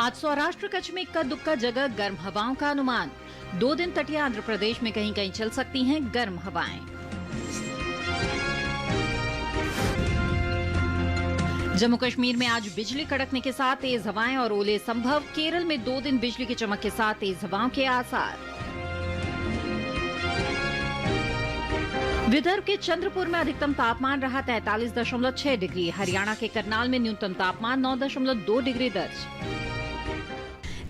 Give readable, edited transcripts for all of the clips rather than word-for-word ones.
आज सौराष्ट्र कच्छ में इक्का दुक्का जगह गर्म हवाओं का अनुमान। 2 दिन तटीय आंध्र प्रदेश में कहीं कहीं चल सकती हैं गर्म हवाएं। जम्मू कश्मीर में आज बिजली कड़कने के साथ तेज हवाएं और ओले संभव। केरल में 2 दिन बिजली की चमक के साथ तेज हवाओं के आसार। विदर्भ के चंद्रपुर में अधिकतम तापमान रहा 43.6 डिग्री। हरियाणा के करनाल में न्यूनतम तापमान 9.2 डिग्री दर्ज।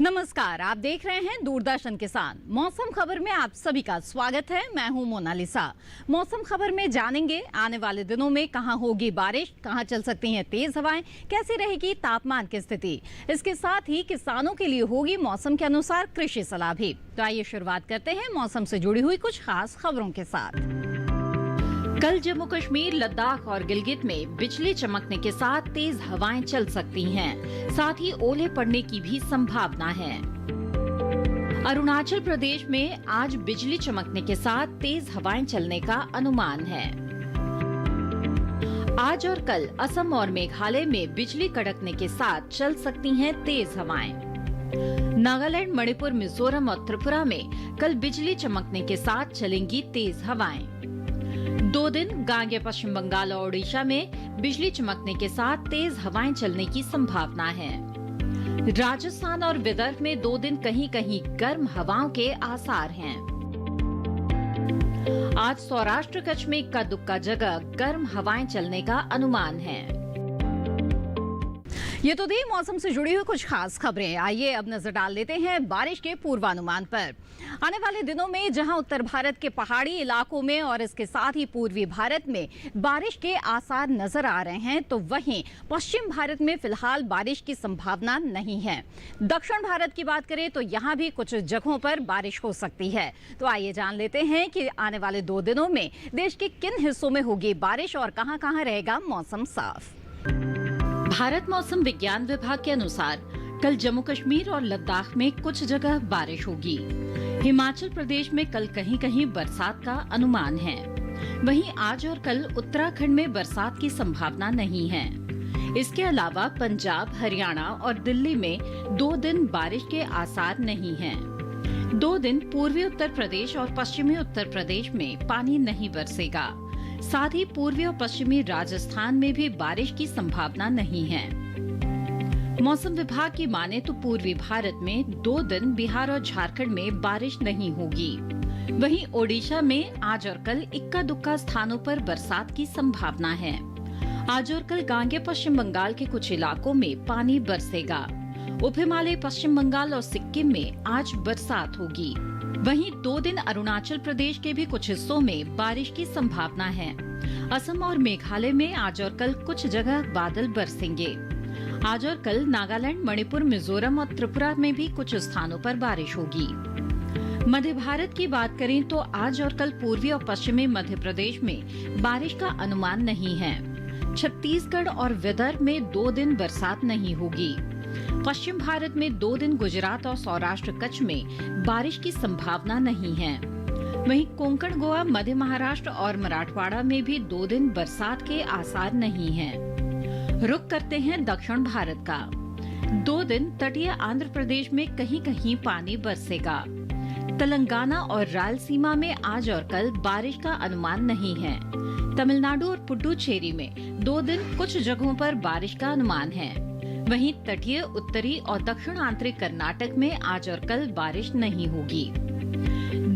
नमस्कार, आप देख रहे हैं दूरदर्शन किसान। मौसम खबर में आप सभी का स्वागत है। मैं हूं मोनालिसा। मौसम खबर में जानेंगे आने वाले दिनों में कहां होगी बारिश, कहां चल सकती हैं तेज हवाएं, कैसी रहेगी तापमान की स्थिति। इसके साथ ही किसानों के लिए होगी मौसम के अनुसार कृषि सलाह भी। तो आइए शुरुआत करते हैं मौसम से जुड़ी हुई कुछ खास खबरों के साथ। कल जम्मू कश्मीर, लद्दाख और गिलगित में बिजली चमकने के साथ तेज हवाएं चल सकती हैं। साथ ही ओले पड़ने की भी संभावना है। अरुणाचल प्रदेश में आज बिजली चमकने के साथ तेज हवाएं चलने का अनुमान है। आज और कल असम और मेघालय में बिजली कड़कने के साथ चल सकती हैं तेज हवाएं। नागालैंड, मणिपुर, मिजोरम और त्रिपुरा में कल बिजली चमकने के साथ चलेंगी तेज हवाएं। 2 दिन गांगे, पश्चिम बंगाल और ओडिशा में बिजली चमकने के साथ तेज हवाएं चलने की संभावना है। राजस्थान और विदर्भ में 2 दिन कहीं कहीं गर्म हवाओं के आसार हैं। आज सौराष्ट्र कच्छ में इक्का दुक्का जगह गर्म हवाएं चलने का अनुमान है। ये तो थी मौसम से जुड़ी हुई कुछ खास खबरें। आइए अब नजर डाल लेते हैं बारिश के पूर्वानुमान पर। आने वाले दिनों में जहां उत्तर भारत के पहाड़ी इलाकों में और इसके साथ ही पूर्वी भारत में बारिश के आसार नजर आ रहे हैं, तो वहीं पश्चिम भारत में फिलहाल बारिश की संभावना नहीं है। दक्षिण भारत की बात करें तो यहाँ भी कुछ जगहों पर बारिश हो सकती है। तो आइए जान लेते हैं कि आने वाले 2 दिनों में देश के किन हिस्सों में होगी बारिश और कहाँ कहाँ रहेगा मौसम साफ। भारत मौसम विज्ञान विभाग के अनुसार कल जम्मू कश्मीर और लद्दाख में कुछ जगह बारिश होगी। हिमाचल प्रदेश में कल कहीं कहीं बरसात का अनुमान है। वहीं आज और कल उत्तराखंड में बरसात की संभावना नहीं है। इसके अलावा पंजाब, हरियाणा और दिल्ली में 2 दिन बारिश के आसार नहीं हैं। 2 दिन पूर्वी उत्तर प्रदेश और पश्चिमी उत्तर प्रदेश में पानी नहीं बरसेगा। साथ ही पूर्वी और पश्चिमी राजस्थान में भी बारिश की संभावना नहीं है। मौसम विभाग की माने तो पूर्वी भारत में 2 दिन बिहार और झारखंड में बारिश नहीं होगी। वहीं ओडिशा में आज और कल इक्का दुक्का स्थानों पर बरसात की संभावना है। आज और कल गांगे, पश्चिम बंगाल के कुछ इलाकों में पानी बरसेगा। उप हिमालय, पश्चिम बंगाल और सिक्किम में आज बरसात होगी। वहीं 2 दिन अरुणाचल प्रदेश के भी कुछ हिस्सों में बारिश की संभावना है। असम और मेघालय में आज और कल कुछ जगह बादल बरसेंगे। आज और कल नागालैंड, मणिपुर, मिजोरम और त्रिपुरा में भी कुछ स्थानों पर बारिश होगी। मध्य भारत की बात करें तो आज और कल पूर्वी और पश्चिमी मध्य प्रदेश में बारिश का अनुमान नहीं है। छत्तीसगढ़ और विदर्भ में 2 दिन बरसात नहीं होगी। पश्चिम भारत में 2 दिन गुजरात और सौराष्ट्र कच्छ में बारिश की संभावना नहीं है। वहीं कोंकण, गोवा, मध्य महाराष्ट्र और मराठवाड़ा में भी 2 दिन बरसात के आसार नहीं हैं। रुक करते हैं दक्षिण भारत का। 2 दिन तटीय आंध्र प्रदेश में कहीं कहीं पानी बरसेगा। तेलंगाना और रायलसीमा में आज और कल बारिश का अनुमान नहीं है। तमिलनाडु और पुडुचेरी में 2 दिन कुछ जगहों पर बारिश का अनुमान है। वहीं तटीय उत्तरी और दक्षिण आंतरिक कर्नाटक में आज और कल बारिश नहीं होगी।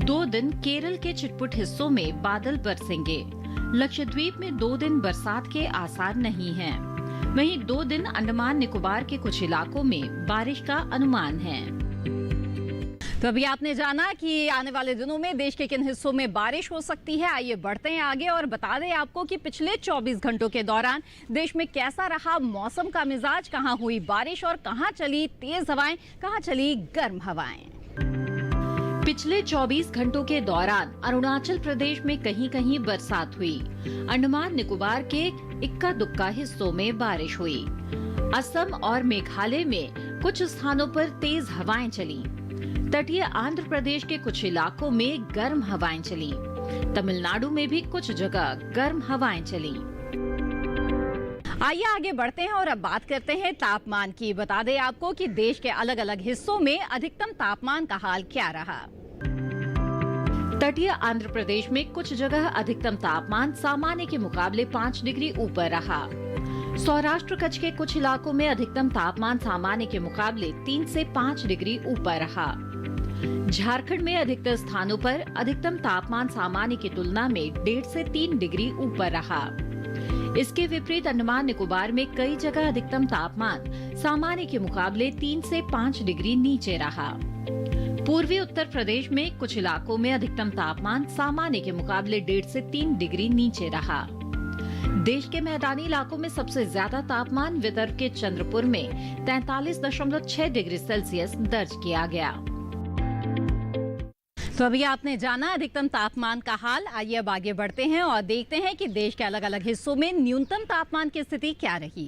2 दिन केरल के छिटपुट हिस्सों में बादल बरसेंगे। लक्षद्वीप में 2 दिन बरसात के आसार नहीं हैं। वहीं 2 दिन अंडमान निकोबार के कुछ इलाकों में बारिश का अनुमान है। तो अभी आपने जाना कि आने वाले दिनों में देश के किन हिस्सों में बारिश हो सकती है। आइए बढ़ते हैं आगे और बता दें आपको कि पिछले 24 घंटों के दौरान देश में कैसा रहा मौसम का मिजाज, कहां हुई बारिश और कहां चली तेज हवाएं, कहां चली गर्म हवाएं। पिछले 24 घंटों के दौरान अरुणाचल प्रदेश में कहीं कहीं बरसात हुई। अंडमान निकोबार के इक्का दुक्का हिस्सों में बारिश हुई। असम और मेघालय में कुछ स्थानों पर तेज हवाएं चली। तटीय आंध्र प्रदेश के कुछ इलाकों में गर्म हवाएं चली। तमिलनाडु में भी कुछ जगह गर्म हवाएं चली। आइए आगे बढ़ते हैं और अब बात करते हैं तापमान की। बता दें आपको कि देश के अलग अलग हिस्सों में अधिकतम तापमान का हाल क्या रहा। तटीय आंध्र प्रदेश में कुछ जगह अधिकतम तापमान सामान्य के मुकाबले 5 डिग्री ऊपर रहा। सौराष्ट्र कच्छ के कुछ इलाकों में अधिकतम तापमान सामान्य के मुकाबले 3 से 5 डिग्री ऊपर रहा। झारखंड में अधिकतर स्थानों पर अधिकतम तापमान सामान्य की तुलना में 1.5 से 3 डिग्री ऊपर रहा। इसके विपरीत अंडमान निकोबार में कई जगह अधिकतम तापमान सामान्य के मुकाबले 3 से 5 डिग्री नीचे रहा। पूर्वी उत्तर प्रदेश में कुछ इलाकों में अधिकतम तापमान सामान्य के मुकाबले 1.5 से 3 डिग्री नीचे रहा। देश के मैदानी इलाकों में सबसे ज्यादा तापमान विदर्भ के चंद्रपुर में 43.6 डिग्री सेल्सियस दर्ज किया गया। तो अभी आपने जाना अधिकतम तापमान का हाल। आइए अब आगे बढ़ते हैं और देखते हैं कि देश के अलग अलग हिस्सों में न्यूनतम तापमान की स्थिति क्या रही।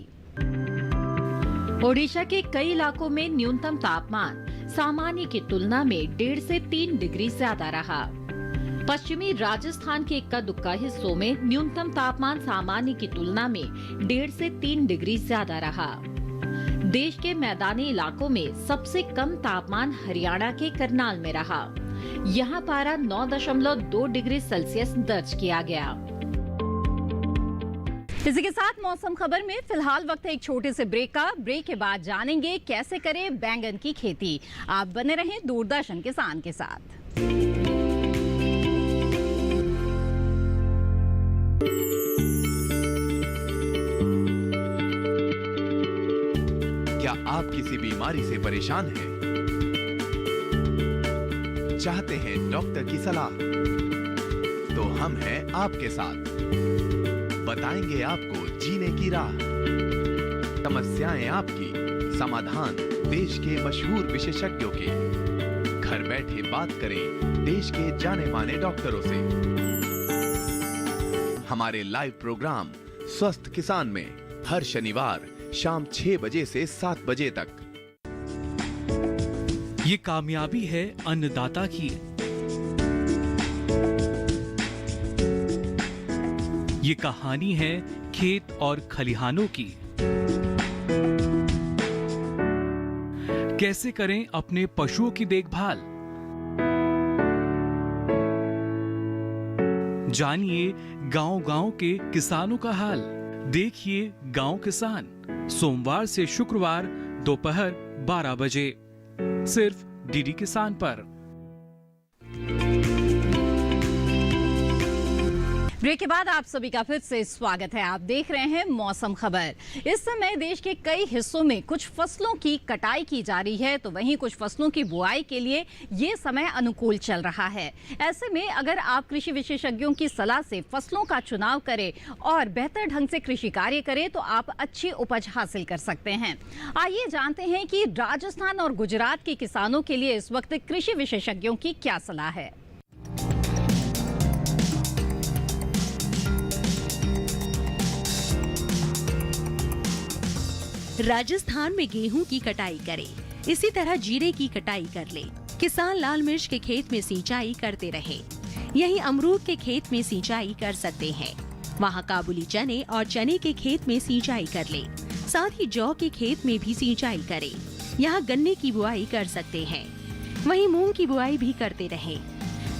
ओडिशा के कई इलाकों में न्यूनतम तापमान सामान्य की तुलना में 1.5 से 3 डिग्री ज्यादा रहा। पश्चिमी राजस्थान के इक्का दुक्का हिस्सों में न्यूनतम तापमान सामान्य की तुलना में 1.5 से 3 डिग्री ज्यादा रहा। देश के मैदानी इलाकों में सबसे कम तापमान हरियाणा के करनाल में रहा। यहाँ पारा 9.2 डिग्री सेल्सियस दर्ज किया गया। इसी के साथ मौसम खबर में फिलहाल वक्त है एक छोटे से ब्रेक का। ब्रेक के बाद जानेंगे कैसे करें बैंगन की खेती। आप बने रहें दूरदर्शन किसान के साथ। क्या आप किसी बीमारी से परेशान हैं? चाहते हैं डॉक्टर की सलाह? तो हम हैं आपके साथ। बताएंगे आपको जीने की राह। समस्याएं आपकी, समाधान देश के मशहूर विशेषज्ञों के। घर बैठे बात करें देश के जाने माने डॉक्टरों से। हमारे लाइव प्रोग्राम स्वस्थ किसान में हर शनिवार शाम 6 बजे से 7 बजे तक। ये कामयाबी है अन्नदाता की। ये कहानी है खेत और खलिहानों की। कैसे करें अपने पशुओं की देखभाल, जानिए गांव-गांव के किसानों का हाल। देखिए गांव किसान सोमवार से शुक्रवार दोपहर 12 बजे सिर्फ डीडी किसान पर। ब्रेक के बाद आप सभी का फिर से स्वागत है। आप देख रहे हैं मौसम खबर। इस समय देश के कई हिस्सों में कुछ फसलों की कटाई की जा रही है, तो वहीं कुछ फसलों की बुआई के लिए ये समय अनुकूल चल रहा है। ऐसे में अगर आप कृषि विशेषज्ञों की सलाह से फसलों का चुनाव करें और बेहतर ढंग से कृषि कार्य करें तो आप अच्छी उपज हासिल कर सकते हैं। आइए जानते हैं कि राजस्थान और गुजरात के किसानों के लिए इस वक्त कृषि विशेषज्ञों की क्या सलाह है। राजस्थान में गेहूं की कटाई करें, इसी तरह जीरे की कटाई कर ले। किसान लाल मिर्च के खेत में सिंचाई करते रहे। यहीं अमरूद के खेत में सिंचाई कर सकते हैं। वहां काबुली चने और चने के खेत में सिंचाई कर ले। साथ ही जौ के खेत में भी सिंचाई करें। यहाँ गन्ने की बुआई कर सकते हैं। वहीं मूंग की बुआई भी करते रहे।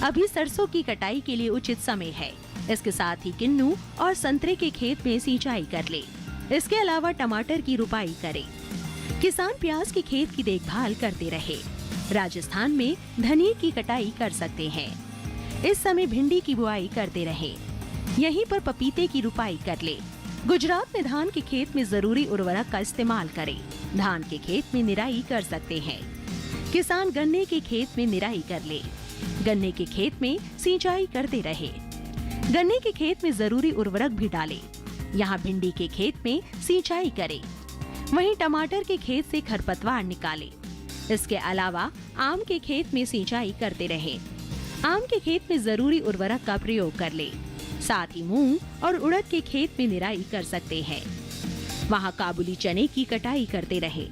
अभी सरसों की कटाई के लिए उचित समय है। इसके साथ ही किन्नू और संतरे के खेत में सिंचाई कर ले। इसके अलावा टमाटर की रुपाई करें। किसान प्याज के खेत की देखभाल करते रहे। राजस्थान में धनिया की कटाई कर सकते हैं। इस समय भिंडी की बुआई करते रहे। यहीं पर पपीते की रुपाई कर ले। गुजरात में धान के खेत में जरूरी उर्वरक का इस्तेमाल करें। धान के खेत में निराई कर सकते हैं। किसान गन्ने के खेत में निराई कर ले। गन्ने के खेत में सिंचाई करते रहे। गन्ने के खेत में जरूरी उर्वरक भी डालें। यहाँ भिंडी के खेत में सिंचाई करें। वहीं टमाटर के खेत से खरपतवार निकालें। इसके अलावा आम के खेत में सिंचाई करते रहें। आम के खेत में जरूरी उर्वरक का प्रयोग कर ले। साथ ही मूंग और उड़द के खेत में निराई कर सकते हैं। वहाँ काबुली चने की कटाई करते रहे।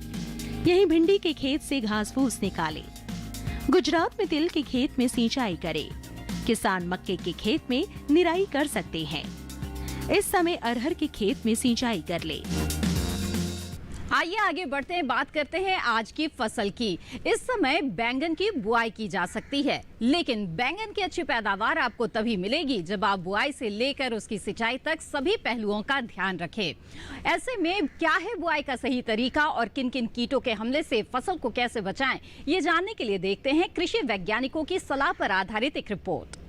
यहीं भिंडी के खेत से घास फूस निकाले। गुजरात में तिल के खेत में सिंचाई करे। किसान मक्के के खेत में निराई कर सकते हैं। इस समय अरहर के खेत में सिंचाई कर ले। आइए आगे बढ़ते हैं, बात करते हैं आज की फसल की। इस समय बैंगन की बुआई की जा सकती है, लेकिन बैंगन की अच्छी पैदावार आपको तभी मिलेगी जब आप बुआई से लेकर उसकी सिंचाई तक सभी पहलुओं का ध्यान रखें। ऐसे में क्या है बुआई का सही तरीका और किन किन कीटों के हमले से फसल को कैसे बचाएं, ये जानने के लिए देखते हैं कृषि वैज्ञानिकों की सलाह पर आधारित एक रिपोर्ट।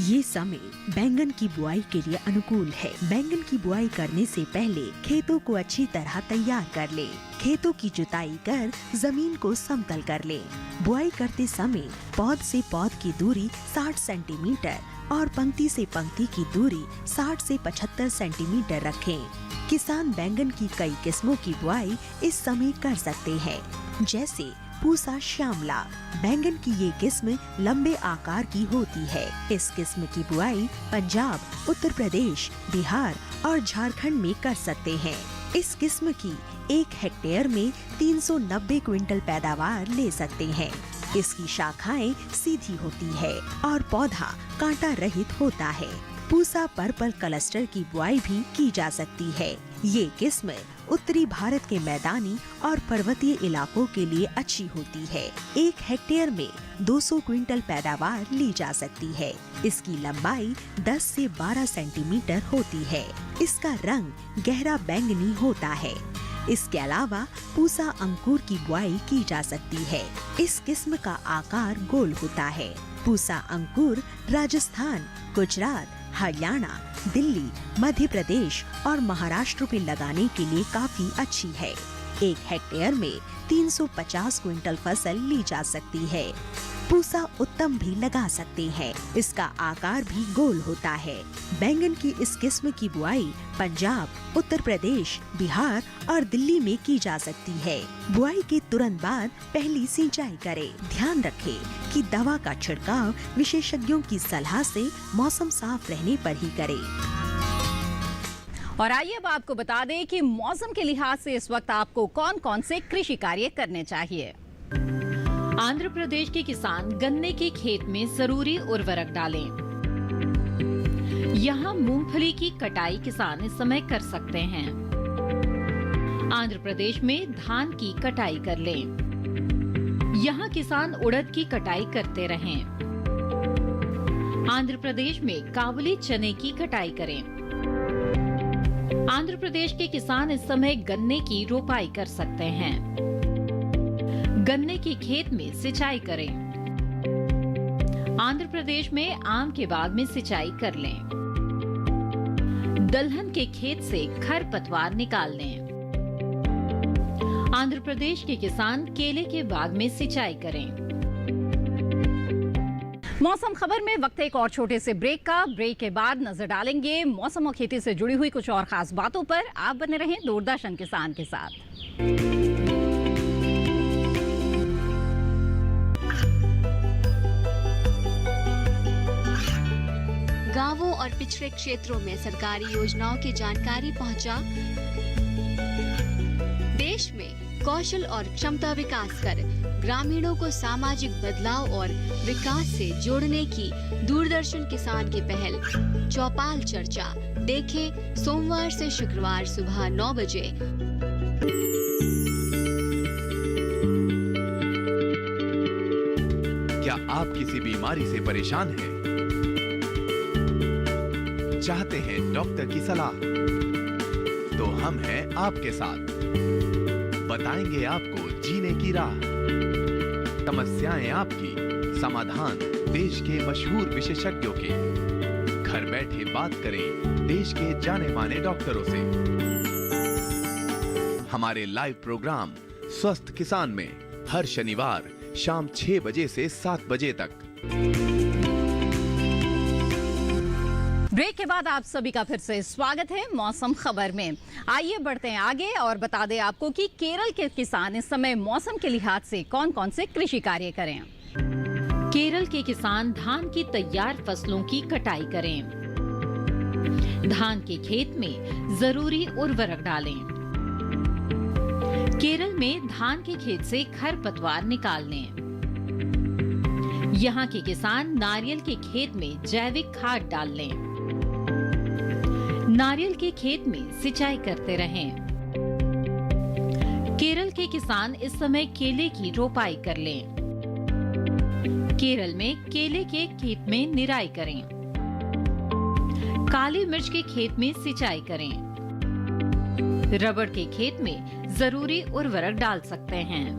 ये समय बैंगन की बुआई के लिए अनुकूल है। बैंगन की बुआई करने से पहले खेतों को अच्छी तरह तैयार कर ले। खेतों की जुताई कर जमीन को समतल कर ले। बुआई करते समय पौध से पौध की दूरी 60 सेंटीमीटर और पंक्ति से पंक्ति की दूरी 60 से 75 सेंटीमीटर रखें। किसान बैंगन की कई किस्मों की बुआई इस समय कर सकते हैं, जैसे पूसा श्यामला। बैंगन की ये किस्म लंबे आकार की होती है। इस किस्म की बुआई पंजाब, उत्तर प्रदेश, बिहार और झारखंड में कर सकते हैं। इस किस्म की 1 हेक्टेयर में 390 क्विंटल पैदावार ले सकते हैं। इसकी शाखाएं सीधी होती है और पौधा कांटा रहित होता है। पूसा पर्पल क्लस्टर की बुआई भी की जा सकती है। ये किस्म उत्तरी भारत के मैदानी और पर्वतीय इलाकों के लिए अच्छी होती है। 1 हेक्टेयर में 200 क्विंटल पैदावार ली जा सकती है। इसकी लंबाई 10 से 12 सेंटीमीटर होती है। इसका रंग गहरा बैंगनी होता है। इसके अलावा पूसा अंकुर की बुआई की जा सकती है। इस किस्म का आकार गोल होता है। पूसा अंकुर राजस्थान, गुजरात, हरियाणा, दिल्ली, मध्य प्रदेश और महाराष्ट्र में लगाने के लिए काफी अच्छी है। 1 हेक्टेयर में 350 क्विंटल फसल ली जा सकती है। पूसा उत्तम भी लगा सकते हैं। इसका आकार भी गोल होता है। बैंगन की इस किस्म की बुआई पंजाब, उत्तर प्रदेश, बिहार और दिल्ली में की जा सकती है। बुआई के तुरंत बाद पहली सिंचाई करें। ध्यान रखें कि दवा का छिड़काव विशेषज्ञों की सलाह से मौसम साफ रहने पर ही करें। और आइए अब आपको बता दें कि मौसम के लिहाज से इस वक्त आपको कौन कौन से कृषि कार्य करने चाहिए। आंध्र प्रदेश के किसान गन्ने के खेत में जरूरी उर्वरक डालें। यहाँ मूंगफली की कटाई किसान इस समय कर सकते हैं। आंध्र प्रदेश में धान की कटाई कर लें। यहाँ किसान उड़द की कटाई करते रहें। आंध्र प्रदेश में काबुली चने की कटाई करें। आंध्र प्रदेश के किसान इस समय गन्ने की रोपाई कर सकते हैं। गन्ने के खेत में सिंचाई करें। आंध्र प्रदेश में आम के बाग में सिंचाई कर लें। दलहन के खेत से खरपतवार निकाल लें। आंध्र प्रदेश के किसान केले के बाग में सिंचाई करें। मौसम खबर में वक्त एक और छोटे से ब्रेक का। ब्रेक के बाद नजर डालेंगे मौसम और खेती से जुड़ी हुई कुछ और खास बातों पर। आप बने रहें दूरदर्शन किसान के साथ। गांवों और पिछड़े क्षेत्रों में सरकारी योजनाओं की जानकारी पहुंचा। देश में कौशल और क्षमता विकास कर ग्रामीणों को सामाजिक बदलाव और विकास से जोड़ने की दूरदर्शन किसान की पहल चौपाल चर्चा देखें सोमवार से शुक्रवार सुबह 9 बजे। क्या आप किसी बीमारी से परेशान हैं? चाहते हैं डॉक्टर की सलाह? तो हम हैं आपके साथ। बताएंगे आपको जीने की राह। समस्याएं आपकी, समाधान देश के मशहूर विशेषज्ञों के। घर बैठे बात करें देश के जाने माने डॉक्टरों से। हमारे लाइव प्रोग्राम स्वस्थ किसान में हर शनिवार शाम 6 बजे से 7 बजे तक। ब्रेक के बाद आप सभी का फिर से स्वागत है मौसम खबर में। आइए बढ़ते हैं आगे और बता दें आपको कि केरल के किसान इस समय मौसम के लिहाज से कौन कौन से कृषि कार्य करें। केरल के किसान धान की तैयार फसलों की कटाई करें। धान के खेत में जरूरी उर्वरक डालें। केरल में धान के खेत से खरपतवार निकालने। यहाँ के किसान नारियल के खेत में जैविक खाद डालने। नारियल के खेत में सिंचाई करते रहें। केरल के किसान इस समय केले की रोपाई कर लें। केरल में केले के खेत में निराई करें। काली मिर्च के खेत में सिंचाई करें। रबड़ के खेत में जरूरी उर्वरक डाल सकते हैं।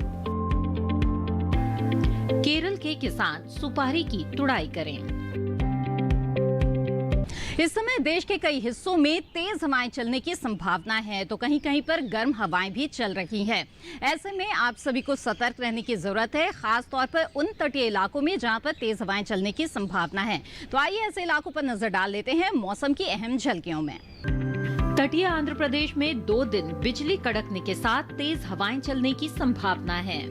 केरल के किसान सुपारी की तुड़ाई करें। इस समय देश के कई हिस्सों में तेज हवाएं चलने की संभावना है, तो कहीं कहीं पर गर्म हवाएं भी चल रही हैं। ऐसे में आप सभी को सतर्क रहने की जरूरत है, खास तौर पर उन तटीय इलाकों में जहां पर तेज हवाएं चलने की संभावना है। तो आइए ऐसे इलाकों पर नजर डाल लेते हैं मौसम की अहम झलकियों में। तटीय आंध्र प्रदेश में 2 दिन बिजली कड़कने के साथ तेज हवाएं चलने की संभावना है।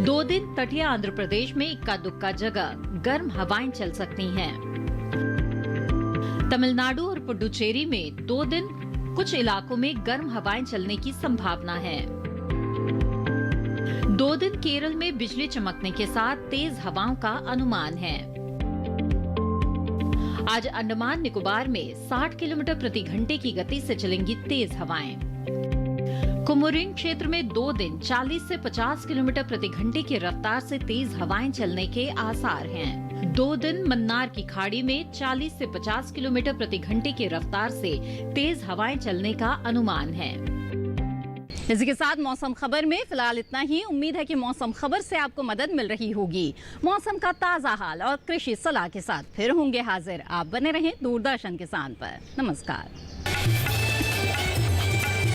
2 दिन तटीय आंध्र प्रदेश में इक्का दुक्का जगह गर्म हवाएं चल सकती हैं। तमिलनाडु और पुडुचेरी में 2 दिन कुछ इलाकों में गर्म हवाएं चलने की संभावना है। 2 दिन केरल में बिजली चमकने के साथ तेज हवाओं का अनुमान है। आज अंडमान निकोबार में 60 किलोमीटर प्रति घंटे की गति से चलेंगी तेज हवाएं। कुमोरिन क्षेत्र में 2 दिन 40 से 50 किलोमीटर प्रति घंटे की रफ्तार से तेज हवाएं चलने के आसार हैं। 2 दिन मन्नार की खाड़ी में 40 से 50 किलोमीटर प्रति घंटे की रफ्तार से तेज हवाएं चलने का अनुमान है। इसी के साथ मौसम खबर में फिलहाल इतना ही। उम्मीद है कि मौसम खबर से आपको मदद मिल रही होगी। मौसम का ताजा हाल और कृषि सलाह के साथ फिर होंगे हाजिर। आप बने रहें दूरदर्शन किसान पर। नमस्कार।